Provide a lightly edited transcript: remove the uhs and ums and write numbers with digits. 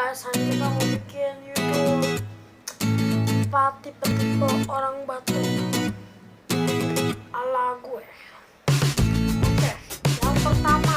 guys, hari ini kita mau bikin YouTube 4 tipe-tipe orang batu ala gue. Oke, yang pertama